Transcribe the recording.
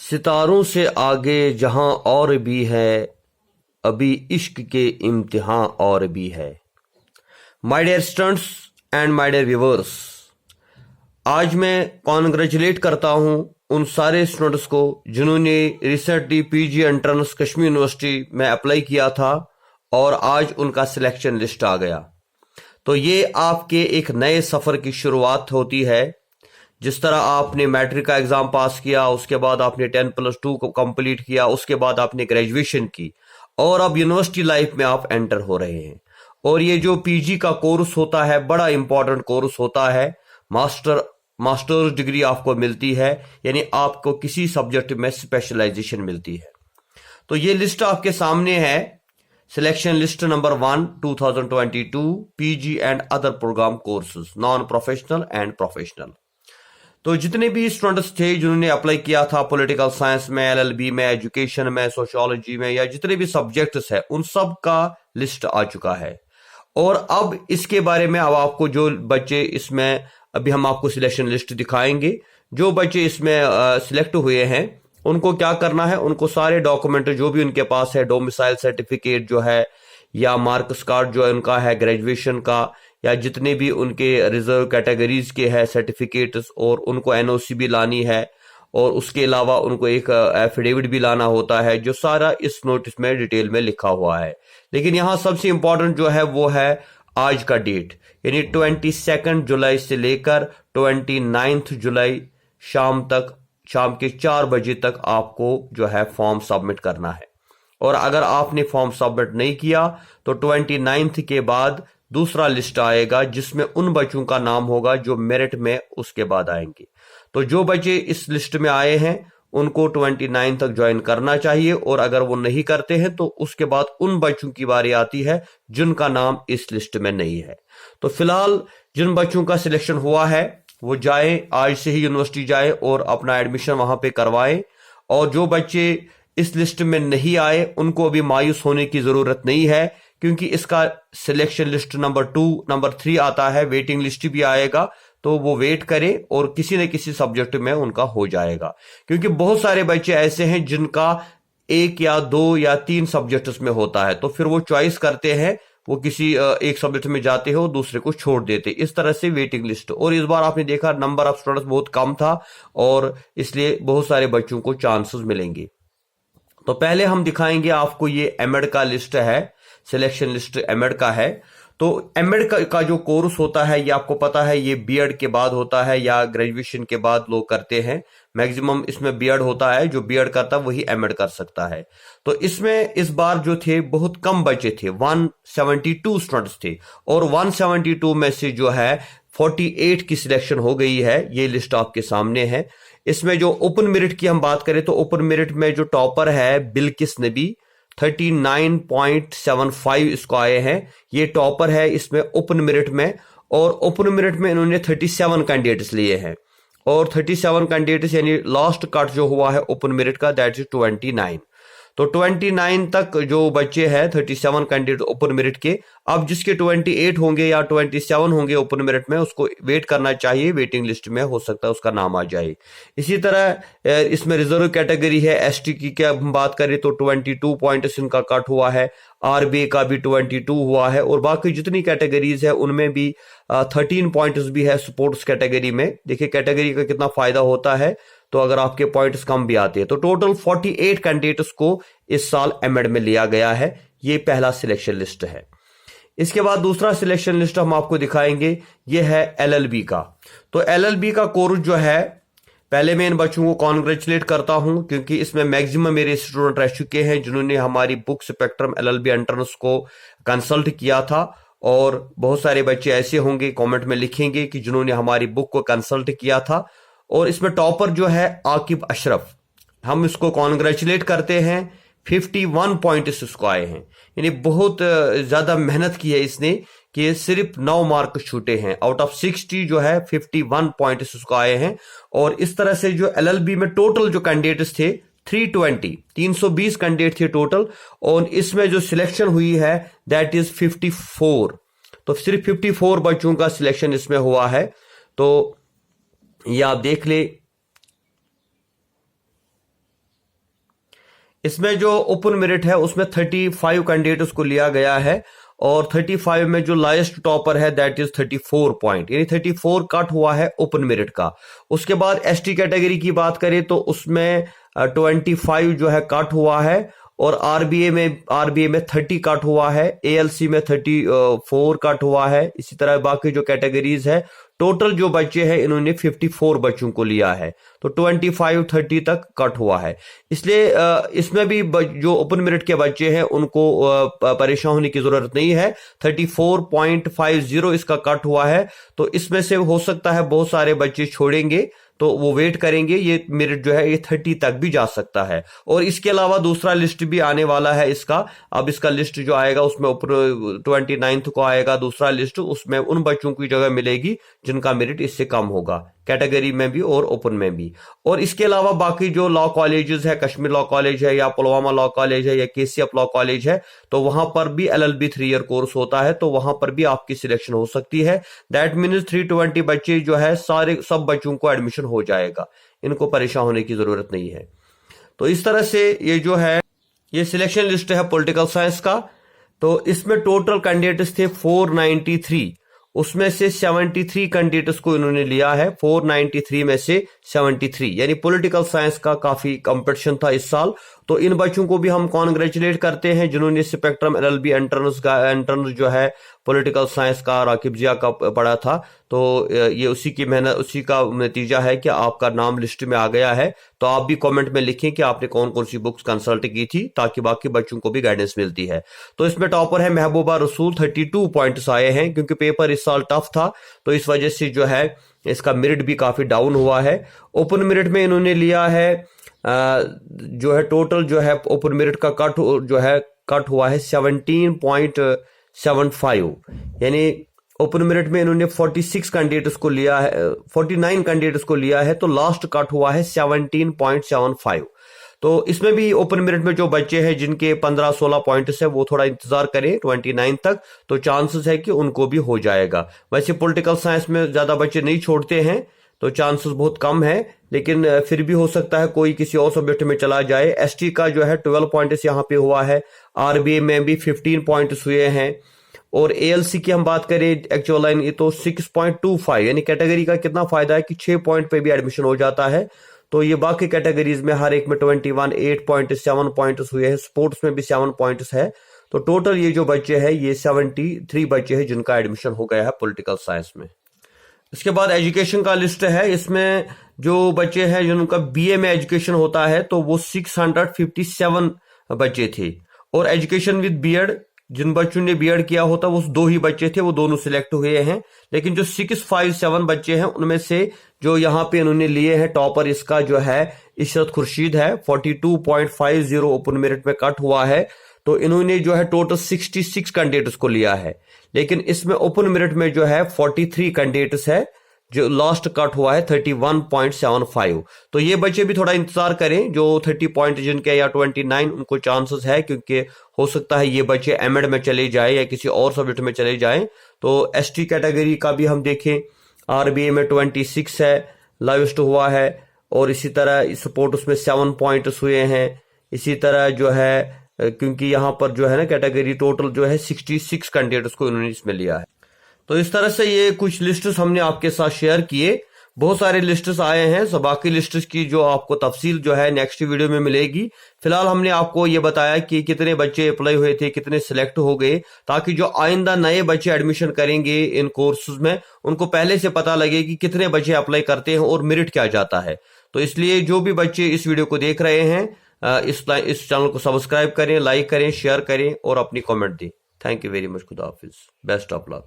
सितारों से आगे जहां और भी है, अभी इश्क के इम्तिहान और भी है। My dear students and my dear viewers, आज मैं कॉन्ग्रेचुलेट करता हूं उन सारे स्टूडेंट्स को जिन्होंने recently PG entrance Kashmir university में अप्लाई किया था और आज उनका सिलेक्शन लिस्ट आ गया। तो ये आपके एक नए सफ़र की शुरुआत होती है। जिस तरह आपने मैट्रिक का एग्ज़ाम पास किया, उसके बाद आपने 10+2 को कंप्लीट किया, उसके बाद आपने ग्रेजुएशन की और अब यूनिवर्सिटी लाइफ में आप एंटर हो रहे हैं। और ये जो पीजी का कोर्स होता है बड़ा इंपॉर्टेंट कोर्स होता है। मास्टर्स डिग्री आपको मिलती है, यानी आपको किसी सब्जेक्ट में स्पेशलाइजेशन मिलती है। तो ये लिस्ट आपके सामने है, selection list number 1 2022 PG and other programme courses non professional and professional. तो जितने भी स्टूडेंट्स थे जिन्होंने अप्लाई किया था पॉलिटिकल साइंस में, एलएलबी में, एजुकेशन में, सोशियोलॉजी में, या जितने भी सब्जेक्ट्स हैं उन सब का लिस्ट आ चुका है। और अब इसके बारे में अब आपको जो बच्चे इसमें, अभी हम आपको सिलेक्शन लिस्ट दिखाएंगे। जो बच्चे इसमें सिलेक्ट हुए हैं उनको क्या करना है, उनको सारे डॉक्यूमेंट जो भी उनके पास है, डोमिसाइल सर्टिफिकेट जो है या मार्क्स कार्ड जो है उनका है ग्रेजुएशन का, या जितने भी उनके रिजर्व कैटेगरीज के हैं सर्टिफिकेट्स, और उनको एनओसी भी लानी है। और उसके अलावा उनको एक एफिडेविट भी लाना होता है, जो सारा इस नोटिस में डिटेल में लिखा हुआ है। लेकिन यहाँ सबसे इंपॉर्टेंट जो है वो है आज का डेट, यानी 22 जुलाई से लेकर 29 जुलाई शाम के 4 बजे तक आपको जो है फॉर्म सबमिट करना है। और अगर आपने फॉर्म सबमिट नहीं किया तो 29 के बाद दूसरा लिस्ट आएगा जिसमें उन बच्चों का नाम होगा जो मेरिट में उसके बाद आएंगे। तो जो बच्चे इस लिस्ट में आए हैं उनको 29 तक ज्वाइन करना चाहिए, और अगर वो नहीं करते हैं तो उसके बाद उन बच्चों की बारी आती है जिनका नाम इस लिस्ट में नहीं है। तो फिलहाल जिन बच्चों का सिलेक्शन हुआ है वो जाए, आज से ही यूनिवर्सिटी जाए और अपना एडमिशन वहां पे करवाएं। और जो बच्चे इस लिस्ट में नहीं आए उनको अभी मायूस होने की जरूरत नहीं है, क्योंकि इसका सिलेक्शन लिस्ट नंबर 2 नंबर 3 आता है, वेटिंग लिस्ट भी आएगा। तो वो वेट करें और किसी न किसी सब्जेक्ट में उनका हो जाएगा, क्योंकि बहुत सारे बच्चे ऐसे हैं जिनका 1 या 2 या 3 सब्जेक्ट्स में होता है, तो फिर वो चॉइस करते हैं, वो किसी एक सब्जेक्ट में जाते हो दूसरे को छोड़ देते, इस तरह से वेटिंग लिस्ट। और इस बार आपने देखा नंबर ऑफ स्टूडेंट्स बहुत कम था और इसलिए बहुत सारे बच्चों को चांसेस मिलेंगे। तो पहले हम दिखाएंगे आपको ये एमएड का लिस्ट है, सिलेक्शन लिस्ट एमएड का है। तो एमएड का जो कोर्स होता है ये आपको पता है, ये बीएड के बाद होता है या ग्रेजुएशन के बाद लोग करते हैं। मैक्सिमम इसमें बीएड होता है, जो बीएड करता है वही एमएड कर सकता है। तो इसमें इस बार जो थे बहुत कम बच्चे थे, 172 स्टूडेंट्स थे, और 172 में से जो है 48 की सिलेक्शन हो गई है। ये लिस्ट आपके सामने है। इसमें जो ओपन मेरिट की हम बात करें तो ओपन मेरिट में जो टॉपर है बिल्किस नबी, 39.75 इसको आए हैं, ये टॉपर है इसमें ओपन मेरिट में। और ओपन मेरिट में इन्होंने 37 कैंडिडेट्स लिए हैं, और 37 कैंडिडेट्स यानी लास्ट कट जो हुआ है ओपन मेरिट का दैट इज 29। तो 29 तक जो बच्चे हैं 37 कैंडिडेट ओपन मेरिट के, अब जिसके 28 होंगे या 27 होंगे ओपन मेरिट में उसको वेट करना चाहिए, वेटिंग लिस्ट में हो सकता है उसका नाम आ जाए। इसी तरह इसमें रिजर्व कैटेगरी है, एसटी की क्या हम बात करें तो 22 पॉइंट्स इनका कट हुआ है, आरबीए का भी 22 हुआ है, और बाकी जितनी कैटेगरीज है उनमें भी 13 पॉइंट्स भी है स्पोर्ट्स कैटेगरी में। देखिए कैटेगरी का कितना फायदा होता है, तो अगर आपके पॉइंट्स कम भी आते हैं तो टोटल 48 कैंडिडेट्स को इस साल एमएड में लिया गया है। ये पहला सिलेक्शन लिस्ट है। इसके बाद दूसरा सिलेक्शन लिस्ट हम आपको दिखाएंगे, ये है एलएलबी का। तो एलएलबी का कोर्स जो है, पहले मैं इन बच्चों को कॉन्ग्रेचुलेट करता हूं क्योंकि इसमें मैक्सिमम मेरे स्टूडेंट रह चुके हैं जिन्होंने हमारी बुक स्पेक्ट्रम एलएलबी एंट्रेंस को कंसल्ट किया था। और बहुत सारे बच्चे ऐसे होंगे, कमेंट में लिखेंगे कि जिन्होंने हमारी बुक को कंसल्ट किया था। और इसमें टॉपर जो है आकिब अशरफ, हम इसको कॉन्ग्रेचुलेट करते हैं, 51 पॉइंट्स इसको आए हैं। यानी बहुत ज्यादा मेहनत की है इसने कि सिर्फ 9 मार्क छूटे हैं, आउट ऑफ 60 जो है 51 पॉइंट्स इसको आए हैं। और इस तरह से जो एलएलबी में टोटल जो कैंडिडेट्स थे 320 कैंडिडेट थे टोटल, और इसमें जो सिलेक्शन हुई है दैट इज 54। तो सिर्फ 54 बच्चों का सिलेक्शन इसमें हुआ है। तो ये आप देख ले, इसमें जो ओपन मेरिट है उसमें 35 कैंडिडेट्स को लिया गया है और 35 में जो लाइस्ट टॉपर है दैट इज 34 पॉइंट, यानी 34 कट हुआ है ओपन मेरिट का। उसके बाद एसटी कैटेगरी की बात करें तो उसमें 25 जो है कट हुआ है और आरबीए में 30 कट हुआ है, एएलसी में 34 कट हुआ है। इसी तरह बाकी जो कैटेगरीज है टोटल जो बच्चे हैं इन्होंने 54 बच्चों को लिया है, तो 25-30 तक कट हुआ है। इसलिए इसमें भी जो ओपन मेरिट के बच्चे हैं उनको परेशान होने की जरूरत नहीं है। 34.50 इसका कट हुआ है, तो इसमें से हो सकता है बहुत सारे बच्चे छोड़ेंगे, तो वो वेट करेंगे, ये मेरिट जो है ये 30 तक भी जा सकता है। और इसके अलावा दूसरा लिस्ट भी आने वाला है इसका। अब इसका लिस्ट जो आएगा उसमें ऊपर 29 को आएगा दूसरा लिस्ट, उसमें उन बच्चों की जगह मिलेगी जिनका मेरिट इससे कम होगा, कैटेगरी में भी और ओपन में भी। और इसके अलावा बाकी जो लॉ कॉलेजेस है, कश्मीर लॉ कॉलेज है या पुलवामा लॉ कॉलेज है या केसीएफ लॉ कॉलेज है, तो वहां पर भी एलएलबी 3 ईयर कोर्स होता है, तो वहां पर भी आपकी सिलेक्शन हो सकती है। दैट मीन्स 320 बच्चे जो है सब बच्चों को एडमिशन हो जाएगा, इनको परेशान होने की जरूरत नहीं है। तो इस तरह से ये जो है ये सिलेक्शन लिस्ट है पॉलिटिकल साइंस का। तो इसमें टोटल कैंडिडेट्स थे 493, उसमें से 73 कैंडिडेट्स को इन्होंने लिया है, 493 में से 73, यानी पॉलिटिकल साइंस का काफी कंपटीशन था इस साल। तो इन बच्चों को भी हम कॉन्ग्रेचुलेट करते हैं जिन्होंने स्पेक्ट्रम एलएलबी एंट्रेंस जो है पॉलिटिकल साइंस का राकिब जिया का पढ़ा था, तो ये उसी की मेहनत, उसी का नतीजा है कि आपका नाम लिस्ट में आ गया है। तो आप भी कमेंट में लिखें कि आपने कौन कौन सी बुक्स कंसल्ट की थी, ताकि बाकी बच्चों को भी गाइडेंस मिलती है। तो इसमें टॉपर है महबूबा रसूल, 32 पॉइंट्स आए हैं, क्योंकि पेपर इस साल टफ था, तो इस वजह से जो है इसका मेरिट भी काफी डाउन हुआ है। ओपन मेरिट में इन्होंने लिया है जो है टोटल जो है ओपन मेरिट का कट हुआ है 17.75, यानी ओपन मेरिट में इन्होंने 46 कैंडिडेट्स को लिया है, 49 कैंडिडेट्स को लिया है, तो लास्ट कट हुआ है 17.75। तो इसमें भी ओपन मेरिट में जो बच्चे हैं जिनके 15-16 पॉइंट्स है वो थोड़ा इंतजार करें 29 तक, तो चांसेस है कि उनको भी हो जाएगा। वैसे पॉलिटिकल साइंस में ज्यादा बच्चे नहीं छोड़ते हैं, तो चांसेस बहुत कम है, लेकिन फिर भी हो सकता है कोई किसी और सब्जेक्ट में चला जाए। एसटी का जो है 12 पॉइंट्स यहाँ पे हुआ है, आरबीए में भी 15 पॉइंट्स हुए हैं, और एएलसी की हम बात करें एक्चुअल लाइन ये तो 6.25, यानी कैटेगरी का कितना फायदा है कि 6 पॉइंट पे भी एडमिशन हो जाता है। तो ये बाकी कैटेगरीज में हर एक में 21, 8 पॉइंट, 7 पॉइंट्स हुए हैं, स्पोर्ट्स में भी 7 पॉइंट्स है। तो टोटल ये जो बच्चे हैं ये 73 बच्चे हैं जिनका एडमिशन हो गया है पॉलिटिकल साइंस में। इसके बाद एजुकेशन का लिस्ट है, इसमें जो बच्चे हैं जिनका बीए में एजुकेशन होता है तो वो 657 बच्चे थे, और एजुकेशन विद बीएड जिन बच्चों ने बीएड किया होता वो 2 ही बच्चे थे, वो दोनों सिलेक्ट हुए हैं। लेकिन जो 657 बच्चे हैं उनमें से जो यहाँ पे इन्होंने लिए हैं टॉपर इसका जो है इशरत खुर्शीद है, 42.50 ओपन मेरिट में कट हुआ है, तो इन्होंने जो है टोटल 66 कैंडिडेट्स को लिया है। लेकिन इसमें ओपन मेरिट में जो है 43 कैंडिडेट्स है, जो लास्ट कट हुआ है 31.75। तो ये बच्चे भी थोड़ा इंतजार करें, जो 30 पॉइंट जिनके या 29 उनको चांसेस है, क्योंकि हो सकता है ये बच्चे एमएड में चले जाए या किसी और सब्जेक्ट में चले जाएं। तो एसटी कैटेगरी का भी हम देखें, आरबीए में 26 है, लाइवेस्ट हुआ है, और इसी तरह सपोर्ट उसमें 7 पॉइंट्स हुए हैं। इसी तरह जो है क्योंकि यहाँ पर जो है ना कैटेगरी टोटल जो है 66 कैंडिडेट्स को इन्होंने इसमें लिया है। तो इस तरह से ये कुछ लिस्ट्स हमने आपके साथ शेयर किए, बहुत सारे लिस्ट्स आए हैं, सब बाकी लिस्ट्स की जो आपको तफसील जो है नेक्स्ट वीडियो में मिलेगी। फिलहाल हमने आपको ये बताया कि कितने बच्चे अप्लाई हुए थे, कितने सिलेक्ट हो गए, ताकि जो आइंदा नए बच्चे एडमिशन करेंगे इन कोर्सेज में उनको पहले से पता लगे कि कितने बच्चे अप्लाई करते हैं और मेरिट क्या जाता है। तो इसलिए जो भी बच्चे इस वीडियो को देख रहे हैं इस चैनल को सब्सक्राइब करें, लाइक करें, शेयर करें और अपनी कमेंट दें। Thank you very much. खुदा हाफिज। Best of luck.